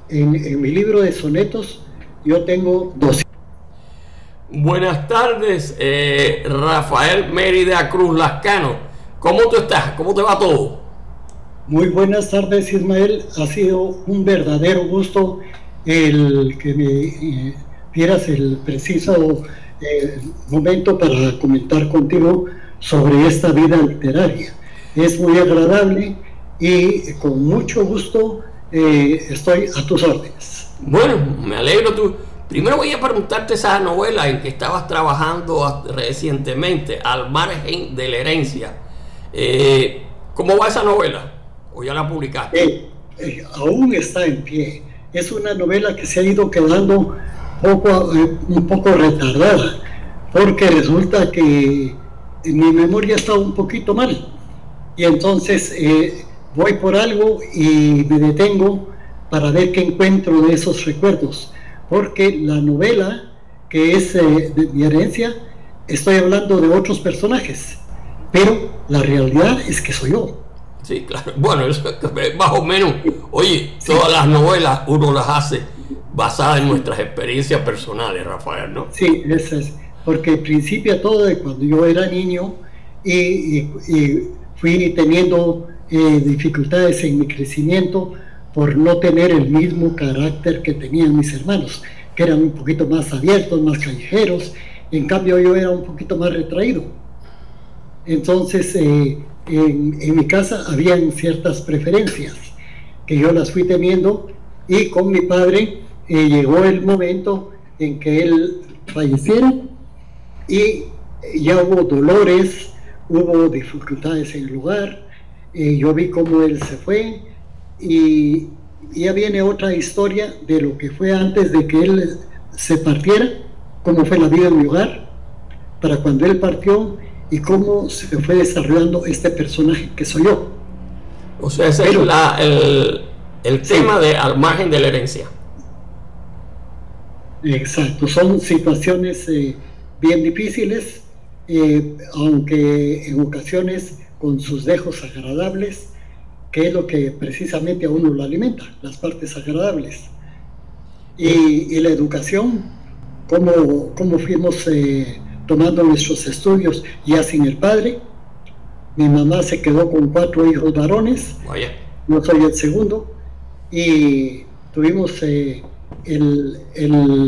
En mi libro de sonetos yo tengo 200. Buenas tardes, Rafael Mérida Cruz Lascano. ¿Cómo tú estás? ¿Cómo te va todo? Muy buenas tardes, Ismael. Ha sido un verdadero gusto el que me dieras el preciso momento para comentar contigo sobre esta vida literaria. Es muy agradable y con mucho gusto estoy a tus órdenes. Bueno, me alegro tú. Primero voy a preguntarte esa novela en que estabas trabajando recientemente, Al margen de la herencia. ¿Cómo va esa novela? ¿O ya la publicaste? Aún está en pie. Es una novela que se ha ido quedando un poco retardada, porque resulta que mi memoria está un poquito mal. Y entonces voy por algo y me detengo para ver qué encuentro de esos recuerdos. Porque la novela, que es de mi herencia, estoy hablando de otros personajes, pero la realidad es que soy yo. Sí, claro. Bueno, eso es más o menos. Oye, Sí, todas las novelas uno las hace basadas en nuestras experiencias personales, Rafael, ¿no? sí, eso es. Porque principia todo de cuando yo era niño y fui teniendo dificultades en mi crecimiento por no tener el mismo carácter que tenían mis hermanos, que eran un poquito más abiertos, más callejeros. En cambio yo era un poquito más retraído. Entonces en mi casa habían ciertas preferencias que yo las fui teniendo, y con mi padre llegó el momento en que él falleciera y ya hubo dolores, hubo dificultades en el lugar. Yo vi cómo él se fue, y ya viene otra historia de lo que fue antes de que él se partiera, cómo fue la vida en mi hogar para cuando él partió y cómo se fue desarrollando este personaje que soy yo. O sea, ese es Pero el tema sí, de Al margen de la herencia. exacto, son situaciones bien difíciles, aunque en ocasiones con sus dejos agradables, que es lo que precisamente a uno lo alimenta, las partes agradables. Eh, Y la educación, cómo fuimos tomando nuestros estudios ya sin el padre. Mi mamá se quedó con 4 hijos varones, Vaya. yo soy el segundo, y tuvimos el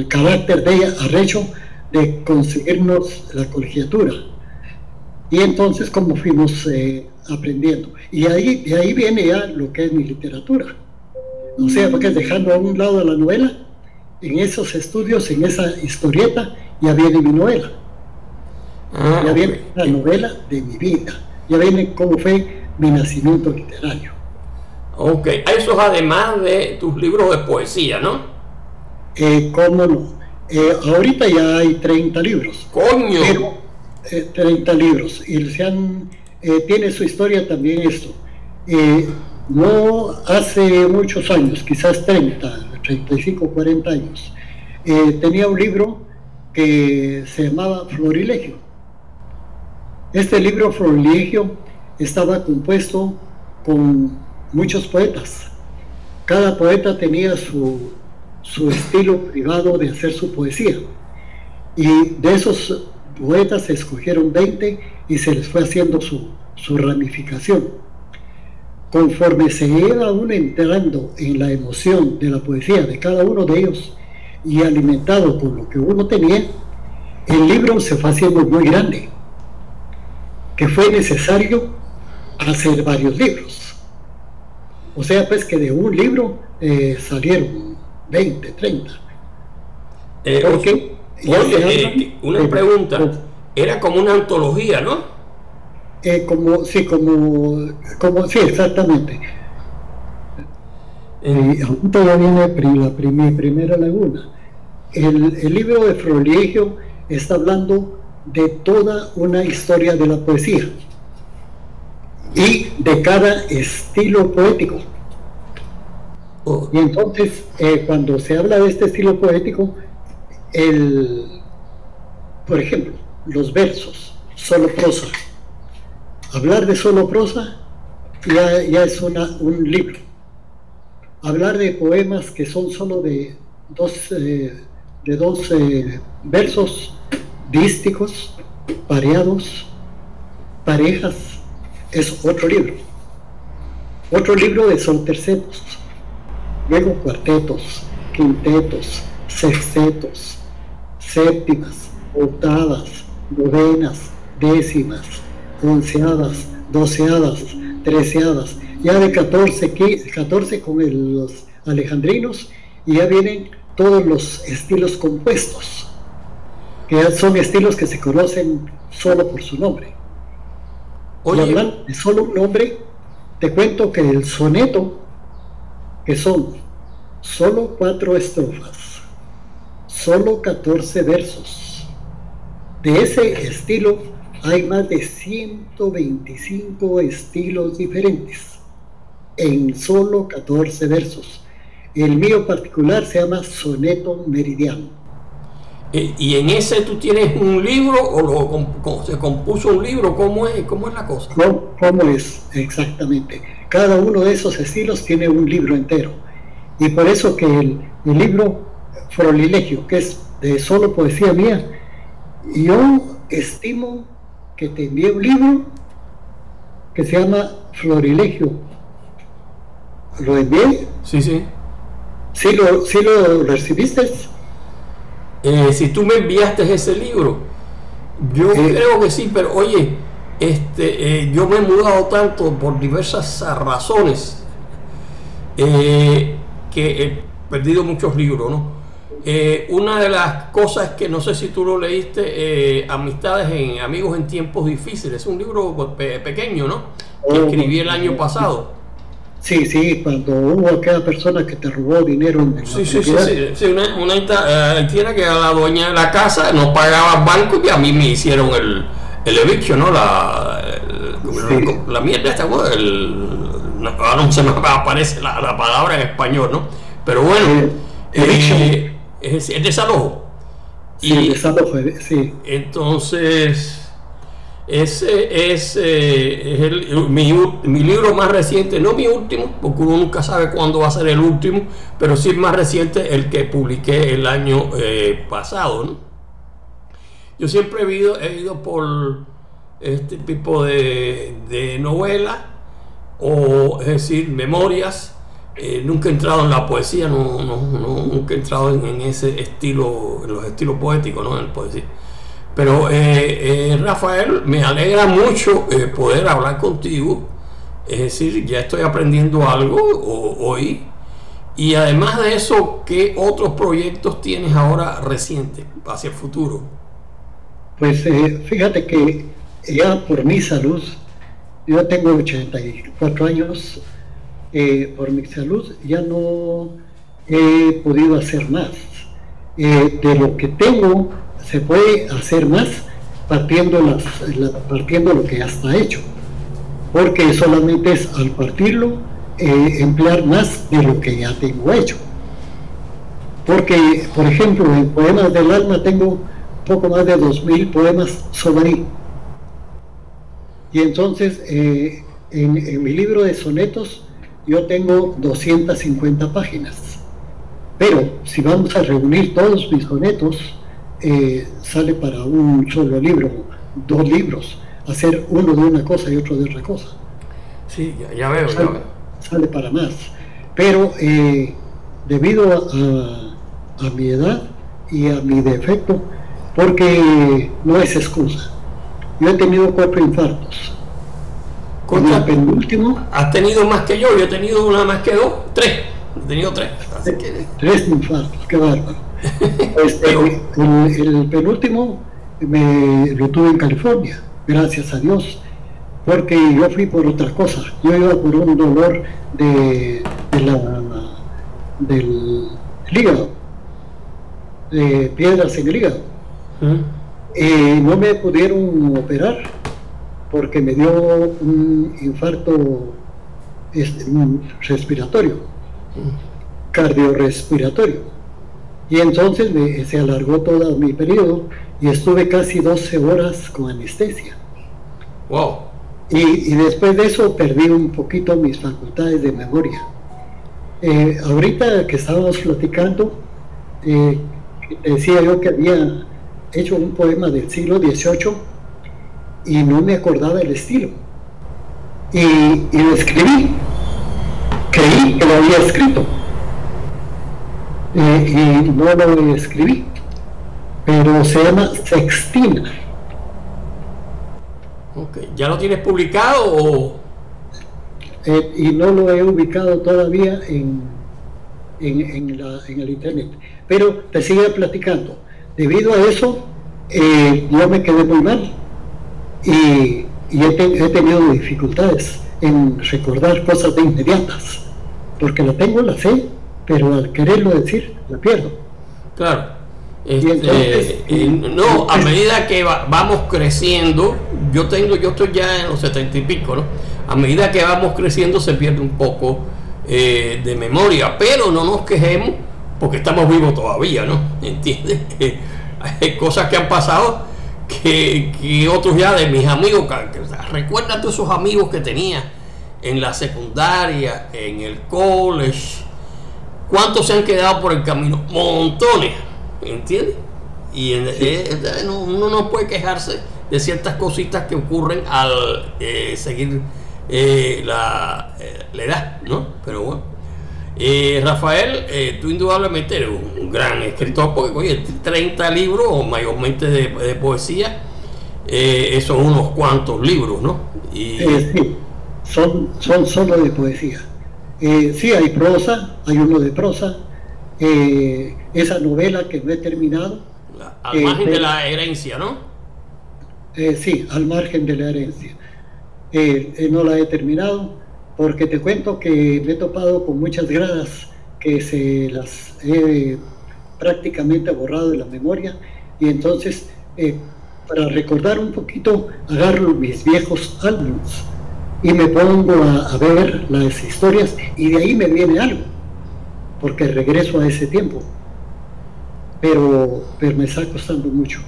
carácter de ella arrecho de conseguirnos la colegiatura. Y entonces como fuimos aprendiendo. Y de ahí viene ya lo que es mi literatura. O sea, porque dejando a un lado la novela, en esos estudios, en esa historieta, ya viene mi novela. Ah, Ya ok. viene la novela de mi vida. Ya viene cómo fue mi nacimiento literario. Ok, eso es además de tus libros de poesía, ¿no? ¿Cómo no? Ahorita ya hay 30 libros, Coño. pero 30 libros, y tiene su historia también esto. Eh, no hace muchos años, quizás 35, 40 años, tenía un libro que se llamaba Florilegio. Este libro Florilegio estaba compuesto con muchos poetas. Cada poeta tenía su estilo privado de hacer su poesía. Y de esos poetas se escogieron 20 y se les fue haciendo su ramificación. Conforme se iba uno entrando en la emoción de la poesía de cada uno de ellos y alimentado con lo que uno tenía, el libro se fue haciendo muy grande, que fue necesario hacer varios libros. O sea, pues que de un libro salieron 20, 30. Porque ya Oye, se habla una pregunta. Era como una antología, ¿no? sí, exactamente. En- Ahorita ya viene mi primera laguna. El libro de Florilegio está hablando de toda una historia de la poesía y de cada estilo poético. oh, Y entonces, cuando se habla de este estilo poético, por ejemplo, los versos, solo prosa. Hablar de solo prosa ya es un libro. hablar de poemas que son solo de dos versos dísticos, pareados, parejas, es otro libro. Otro libro son tercetos, luego cuartetos, quintetos, sextetos, séptimas, octavas, novenas, décimas, onceadas, doceadas, treceadas, ya de 14 con los alejandrinos, y ya vienen todos los estilos compuestos, que son estilos que se conocen solo por su nombre. Oye, hablan de solo un nombre. Te cuento que el soneto, que son solo 4 estrofas, solo 14 versos, de ese estilo hay más de 125 estilos diferentes en solo 14 versos. El mío particular se llama soneto meridiano. ¿Y en ese tú tienes un libro o se compuso un libro? ¿Cómo es la cosa? ¿Cómo es exactamente? Cada uno de esos estilos tiene un libro entero. Y por eso que el libro Florilegio, que es de solo poesía mía, yo estimo que te envié un libro que se llama Florilegio. ¿Lo envié? Sí, sí. ¿Sí lo recibiste? Si tú me enviaste ese libro, yo creo que sí, pero oye, yo me he mudado tanto por diversas razones que he perdido muchos libros, ¿no? Una de las cosas que no sé si tú lo leíste, Amigos en tiempos difíciles, es un libro pequeño, ¿no? Que escribí el año pasado. Sí, cuando hubo aquella persona que te robó dinero en una haitiana que era la dueña de la casa, no pagaba banco y a mí me hicieron el eviction, ¿no? La mierda esta, no se me aparece la palabra en español, ¿no? Pero bueno, es desalojo. Sí, desalojo, sí. Entonces, ese es mi libro más reciente, no mi último, porque uno nunca sabe cuándo va a ser el último, pero sí el más reciente, el que publiqué el año pasado, ¿no? Yo siempre he ido por este tipo de novela, o es decir, memorias. Nunca he entrado en la poesía, nunca he entrado en ese estilo, en los estilos poéticos, ¿no? En el poesía. Pero Rafael, me alegra mucho poder hablar contigo, es decir, ya estoy aprendiendo algo hoy, y además de eso, ¿qué otros proyectos tienes ahora recientes hacia el futuro? Pues fíjate que ya por mi salud, yo tengo 84 años, por mi salud ya no he podido hacer más. De lo que tengo se puede hacer más partiendo lo que ya está hecho, porque solamente es al partirlo emplear más de lo que ya tengo hecho. Porque, por ejemplo, en Poemas del Alma tengo poco más de 2000 poemas somarí, y entonces en mi libro de sonetos yo tengo 250 páginas, pero si vamos a reunir todos mis sonetos, sale para un solo libro, 2 libros, hacer uno de una cosa y otro de otra cosa. Sí, ya veo. Sale para más, pero debido a mi edad y a mi defecto, porque no es excusa, yo he tenido 4 infartos. ¿Contra? El penúltimo. ¿Has tenido más que yo? Yo he tenido una más que 2, 3. He tenido 3. Así que... 3 infartos, qué bárbaro. El penúltimo lo tuve en California, gracias a Dios, porque yo fui por otra cosa. Yo iba por un dolor del hígado, de piedras en el hígado. No me pudieron operar porque me dio un infarto respiratorio, cardiorrespiratorio, y entonces se alargó todo mi periodo y estuve casi 12 horas con anestesia. Wow. Y después de eso perdí un poquito mis facultades de memoria, Ahorita que estábamos platicando, decía yo que había hecho un poema del siglo XVIII y no me acordaba el estilo. Y lo escribí, creí que lo había escrito, y no lo escribí, pero se llama Sextina. Okay. ¿Ya lo tienes publicado o...? Y no lo he ubicado todavía en el internet, pero te sigue platicando. Debido a eso, yo me quedé muy mal y he tenido dificultades en recordar cosas de inmediatas, porque la tengo, la sé, pero al quererlo decir, la pierdo. Claro. Entonces, no, a medida que vamos creciendo, yo estoy ya en los 70 y pico, ¿no? A medida que vamos creciendo se pierde un poco de memoria, pero no nos quejemos porque estamos vivos todavía, ¿no? ¿Entiendes? Hay cosas que han pasado que otros ya de mis amigos, recuerda todos esos amigos que tenía en la secundaria, en el college, ¿cuántos se han quedado por el camino? Montones, ¿entiendes? Y uno no puede quejarse de ciertas cositas que ocurren al seguir la edad, ¿no? Pero bueno, Rafael, tú indudablemente eres un gran escritor, porque oye, 30 libros, mayormente de poesía, son unos cuantos libros, ¿no? Y sí, son solo de poesía. Sí, hay prosa, hay uno de prosa, esa novela que no he terminado. Al margen de la herencia, ¿no? Sí, al margen de la herencia. No la he terminado porque te cuento que me he topado con muchas gradas que se las he prácticamente borrado de la memoria, y entonces para recordar un poquito agarro mis viejos álbumes y me pongo a ver las historias, y de ahí me viene algo porque regreso a ese tiempo, pero me está costando mucho.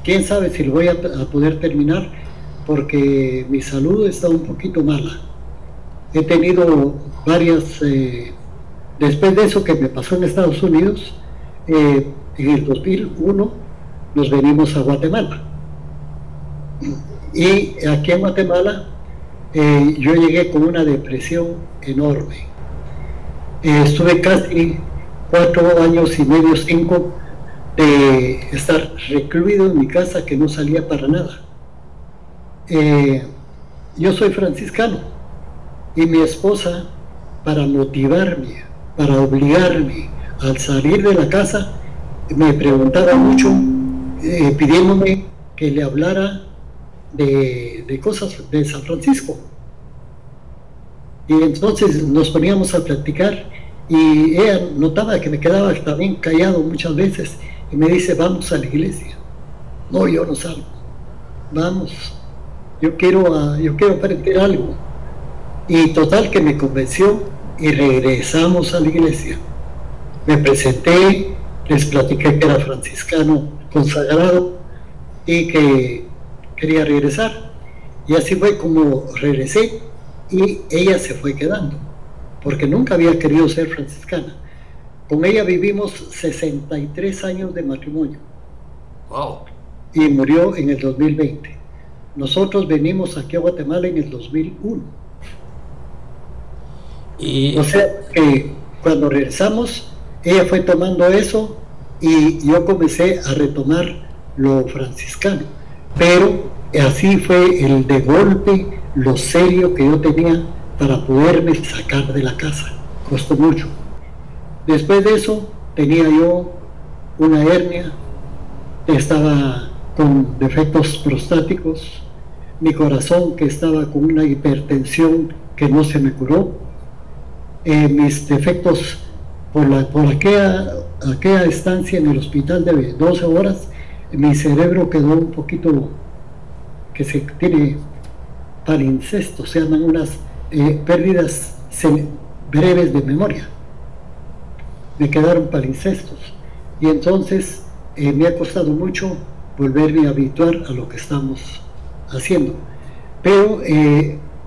Quién sabe si lo voy a poder terminar, porque mi salud está un poquito mala. He tenido varias, después de eso que me pasó en Estados Unidos, en el 2001 nos venimos a Guatemala. Y aquí en Guatemala yo llegué con una depresión enorme. Estuve casi 4 años y medio, 5, de estar recluido en mi casa, que no salía para nada. Yo soy franciscano, y mi esposa, para motivarme, para obligarme a salir de la casa, me preguntaba mucho, pidiéndome que le hablara de cosas de San Francisco. Y entonces nos poníamos a platicar, y ella notaba que me quedaba también callado muchas veces, y me dice: vamos a la iglesia. No, yo no salgo. Vamos, yo quiero aprender algo. Y total que me convenció, y regresamos a la iglesia. Me presenté, les platiqué que era franciscano consagrado y que quería regresar. Y así fue como regresé, y ella se fue quedando, porque nunca había querido ser franciscana. Con ella vivimos 63 años de matrimonio. wow. Y murió en el 2020. Nosotros venimos aquí a Guatemala en el 2001. O sea que cuando regresamos, ella fue tomando eso, y yo comencé a retomar lo franciscano. Pero así fue el de golpe, lo serio que yo tenía para poderme sacar de la casa. Costó mucho. Después de eso tenía yo una hernia, estaba con defectos prostáticos, mi corazón que estaba con una hipertensión que no se me curó, mis defectos por aquella estancia en el hospital de 12 horas, mi cerebro quedó un poquito, que se tiene palincesto, se llaman unas pérdidas breves de memoria. Me quedaron palincestos, y entonces me ha costado mucho volverme a habituar a lo que estamos haciendo, pero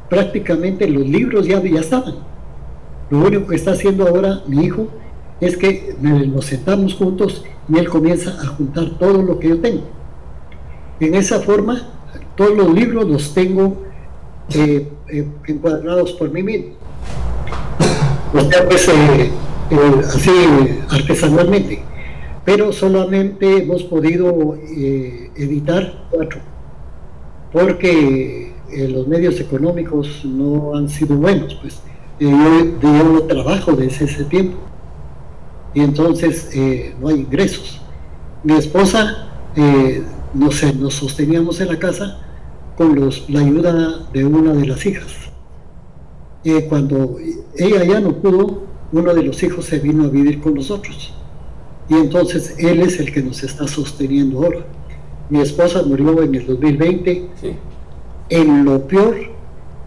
prácticamente los libros ya estaban, Lo único que está haciendo ahora mi hijo es que nos sentamos juntos y él comienza a juntar todo lo que yo tengo. En esa forma, todos los libros los tengo encuadrados por mí mismo. O sea, pues así artesanalmente. Pero solamente hemos podido editar 4, porque los medios económicos no han sido buenos, pues yo trabajo desde ese tiempo y entonces no hay ingresos. Mi esposa, nos sosteníamos en la casa con la ayuda de una de las hijas. Cuando ella ya no pudo, uno de los hijos se vino a vivir con nosotros. Y entonces él es el que nos está sosteniendo ahora. Mi esposa murió en el 2020, sí, en lo peor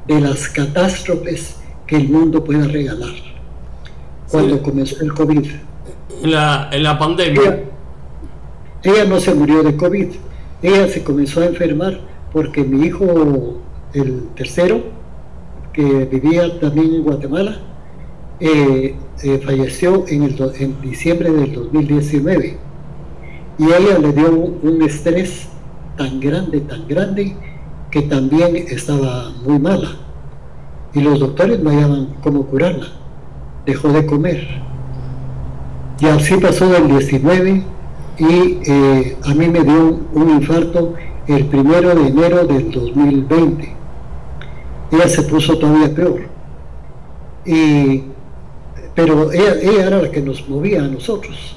de las catástrofes que el mundo pueda regalar, cuando comenzó el COVID. En la pandemia. Ella no se murió de COVID, ella se comenzó a enfermar porque mi hijo, el tercero, que vivía también en Guatemala, falleció en diciembre del 2019, y a ella le dio un estrés tan grande que también estaba muy mala y los doctores no hallaban cómo curarla. Dejó de comer y así pasó del 19 y a mí me dio un infarto el 1 de enero del 2020. Ella se puso todavía peor, pero ella era la que nos movía a nosotros.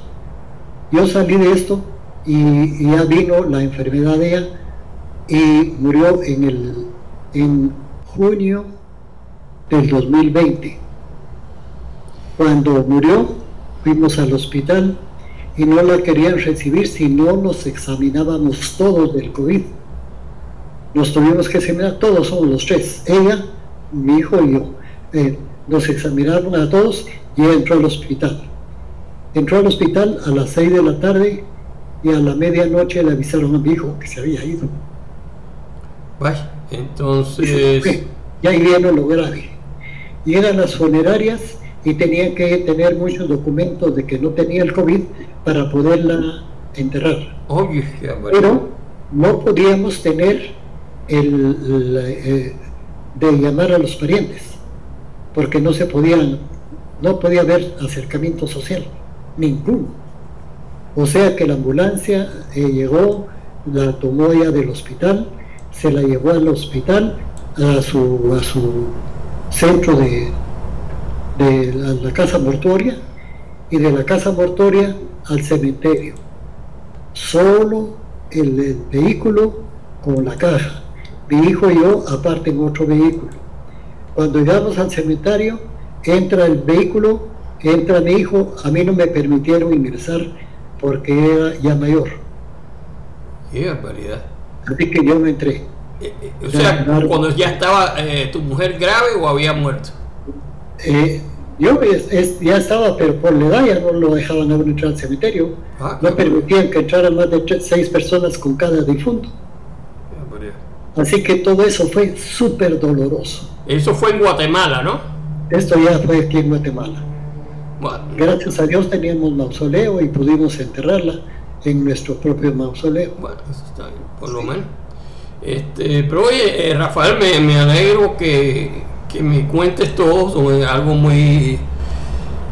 Yo salí de esto y ya vino la enfermedad de ella y murió en junio del 2020. Cuando murió, fuimos al hospital y no la querían recibir si no nos examinábamos todos del COVID. Nos tuvimos que examinar, todos somos los 3, ella, mi hijo y yo. Nos examinaron a todos y ella entró al hospital. Entró al hospital a las 6 de la tarde y a la medianoche le avisaron a mi hijo que se había ido. Vaya, entonces... Y ahí viene lo grave. Llegan las funerarias y tenían que tener muchos documentos de que no tenía el COVID para poderla enterrar. Oye, pero no podíamos tener de llamar a los parientes, porque no podía haber acercamiento social, ninguno. O sea que la ambulancia llegó, la tomó ya del hospital, se la llevó al hospital, a su centro de la casa mortuoria, y de la casa mortuoria al cementerio. Solo el vehículo con la caja, mi hijo y yo aparte en otro vehículo. Cuando llegamos al cementerio, entra el vehículo, entra mi hijo, a mí no me permitieron ingresar porque era ya mayor. ¡Qué barbaridad! Así que yo me entré. O sea, cuando ya estaba tu mujer grave o había muerto. Yo ya estaba, pero por la edad ya no lo dejaban entrar al cementerio. No permitían que entraran más de 6 personas con cada difunto. Así que todo eso fue súper doloroso. Eso fue en Guatemala, ¿no? Esto ya fue aquí en Guatemala. Bueno. Gracias a Dios teníamos mausoleo y pudimos enterrarla en nuestro propio mausoleo. Bueno, eso está bien, por lo menos. Pero oye, Rafael, me alegro que me cuentes todo sobre algo muy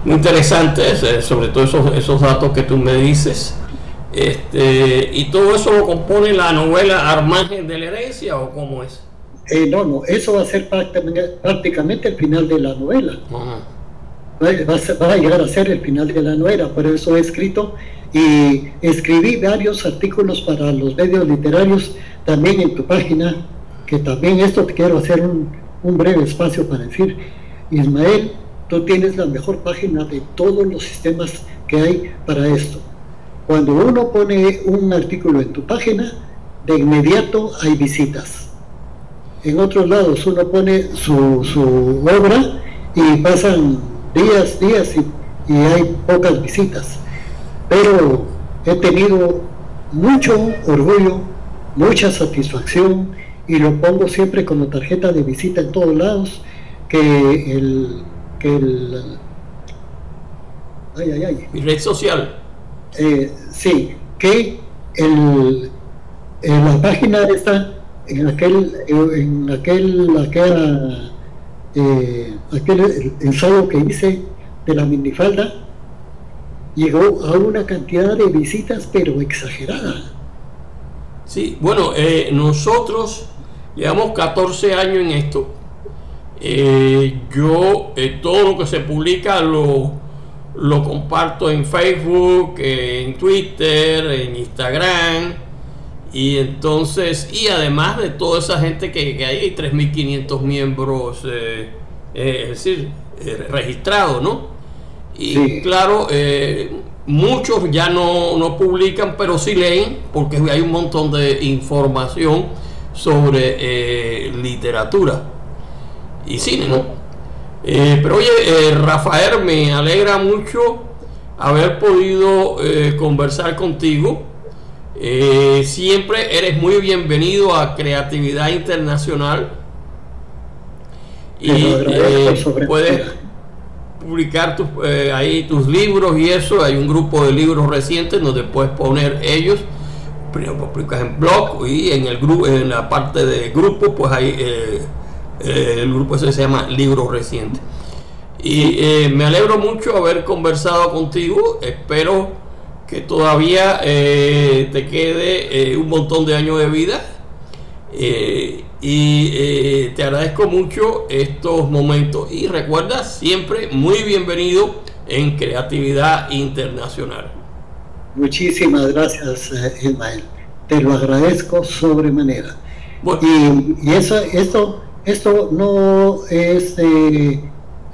interesante, sobre todo esos datos que tú me dices. ¿Y todo eso lo compone la novela Al margen de la herencia o cómo es? No, eso va a ser prácticamente el final de la novela. Va a llegar a ser el final de la novela, por eso he escrito y escribí varios artículos para los medios literarios, también en tu página, que también esto te quiero hacer un breve espacio para decir, Ismael, tú tienes la mejor página de todos los sistemas que hay para esto. Cuando uno pone un artículo en tu página, de inmediato hay visitas. En otros lados uno pone su obra y pasan días y hay pocas visitas. Pero he tenido mucho orgullo, mucha satisfacción, y lo pongo siempre como tarjeta de visita en todos lados, que que el... Mi red social. Sí, que la página está en aquel ensayo que hice de la minifalda, llegó a una cantidad de visitas pero exagerada. Sí, bueno, nosotros llevamos 14 años en esto. Yo todo lo que se publica lo comparto en Facebook, en Twitter, en Instagram, y entonces, y además de toda esa gente que hay 3.500 miembros, es decir, registrados, ¿no? Y sí, claro, muchos ya no publican, pero sí leen, porque hay un montón de información sobre literatura y cine, ¿no? Pero oye, Rafael, me alegra mucho haber podido conversar contigo. Siempre eres muy bienvenido a Creatividad Internacional, y puedes publicar ahí tus libros y eso. Hay un grupo de libros recientes donde puedes poner ellos. Primero publicas en blog, y en el grupo, en la parte de grupo, pues hay el grupo ese se llama Libros Recientes. Y me alegro mucho haber conversado contigo. Espero que todavía te quede un montón de años de vida, y te agradezco mucho estos momentos, y recuerda, siempre muy bienvenido en Creatividad Internacional. Muchísimas gracias, Ismael, te lo agradezco sobremanera. Bueno, y esto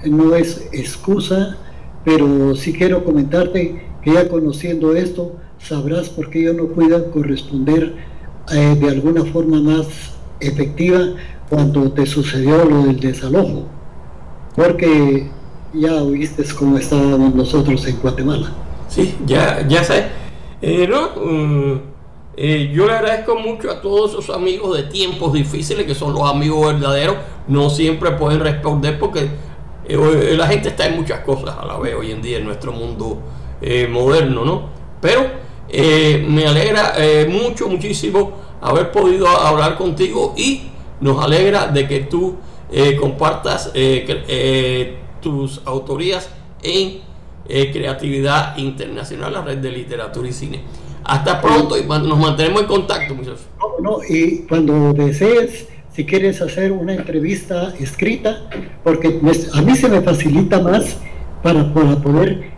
no es excusa, pero sí quiero comentarte que ya conociendo esto, sabrás por qué yo no pude corresponder de alguna forma más efectiva cuando te sucedió lo del desalojo, porque ya oíste cómo estábamos nosotros en Guatemala. Sí, ya sé. Yo le agradezco mucho a todos esos amigos de tiempos difíciles, que son los amigos verdaderos. No siempre pueden responder porque la gente está en muchas cosas a la vez hoy en día en nuestro mundo moderno, ¿no? Pero me alegra muchísimo haber podido hablar contigo, y nos alegra de que tú compartas tus autorías en Creatividad Internacional, la red de literatura y cine. Hasta pronto, y nos mantenemos en contacto, muchachos. Y cuando desees, si quieres hacer una entrevista escrita, porque a mí se me facilita más para poder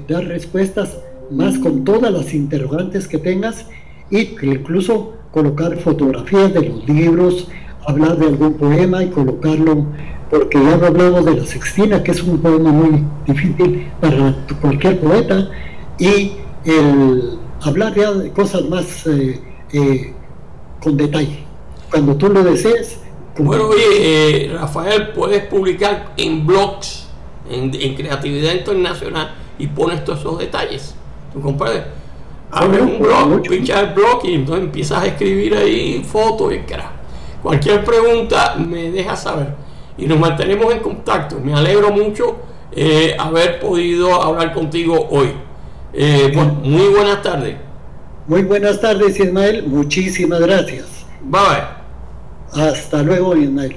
dar respuestas más con todas las interrogantes que tengas, y incluso colocar fotografías de los libros, hablar de algún poema y colocarlo, porque ya no hablamos de La Sextina, que es un poema muy difícil para cualquier poeta, y hablar ya de cosas más con detalle, cuando tú lo desees. Bueno, oye, Rafael, puedes publicar en blogs, en Creatividad Internacional, y pones todos esos detalles. ¿Tú comprendes? Abres un blog, pinchas el blog, y entonces empiezas a escribir ahí fotos y carajo. Cualquier pregunta me dejas saber, y nos mantenemos en contacto. Me alegro mucho haber podido hablar contigo hoy. Bueno, muy buenas tardes. Muy buenas tardes, Ismael. Muchísimas gracias. Bye bye. Hasta luego, Ismael.